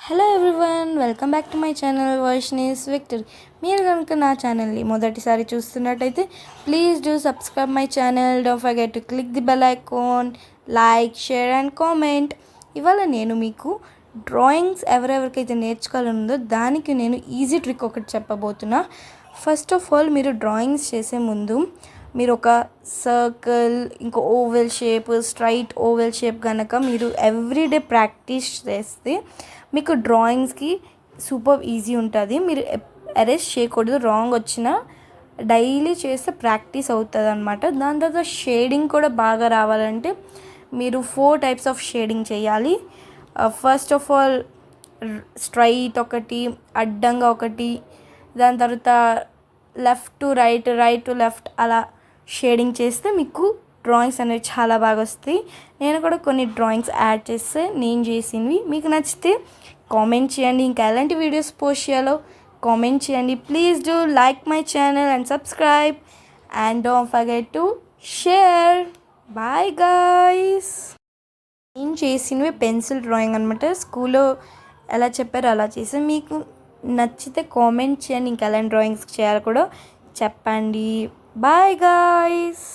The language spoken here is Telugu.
Hello everyone, welcome back to my channel Varshini's victory. మీరు కనుక నా ఛానల్ని మొదటిసారి చూస్తున్నట్టయితే please do subscribe my channel. Don't forget to click the bell icon, like, share and comment. ఇవాళ నేను మీకు డ్రాయింగ్స్ ఎవరెవరికైతే నేర్చుకోవాలనుందో దానికి నేను ఈజీ ట్రిక్ ఒకటి చెప్పబోతున్నా. ఫస్ట్ ఆఫ్ ఆల్, మీరు డ్రాయింగ్స్ చేసే ముందు మీరు ఒక సర్కిల్, ఇంకో oval shape, straight oval shape కనుక మీరు ఎవ్రీడే ప్రాక్టీస్ చేస్తే మీకు డ్రాయింగ్స్కి సూపర్ ఈజీ ఉంటుంది. మీరు ఎరేస్ చేయకూడదు, రాంగ్ వచ్చినా డైలీ చేస్తే ప్రాక్టీస్ అవుతుంది అనమాట. దాని తర్వాత షేడింగ్ కూడా బాగా రావాలంటే మీరు 4 టైప్స్ ఆఫ్ షేడింగ్ చేయాలి. ఫస్ట్ ఆఫ్ ఆల్ స్ట్రైట్ ఒకటి, అడ్డంగా ఒకటి, దాని తర్వాత left to right, right to left, అలా షేడింగ్ చేస్తే మీకు డ్రాయింగ్స్ అనేవి చాలా బాగా వస్తాయి. నేను కూడా కొన్ని డ్రాయింగ్స్ యాడ్ చేస్తే నేను చేసినవి మీకు నచ్చితే కామెంట్ చేయండి. ఇంకా ఎలాంటి వీడియోస్ పోస్ట్ చేయాలో కామెంట్ చేయండి. Please do like my channel and subscribe and don't forget to share. Bye guys. నేను చేసినవి పెన్సిల్ డ్రాయింగ్ అనమాట. స్కూల్లో ఎలా చెప్పారో అలా చేసి మీకు నచ్చితే కామెంట్ చేయండి. ఇంకా ఎలాంటి డ్రాయింగ్స్ చేయాలో కూడా చెప్పండి. Bye guys.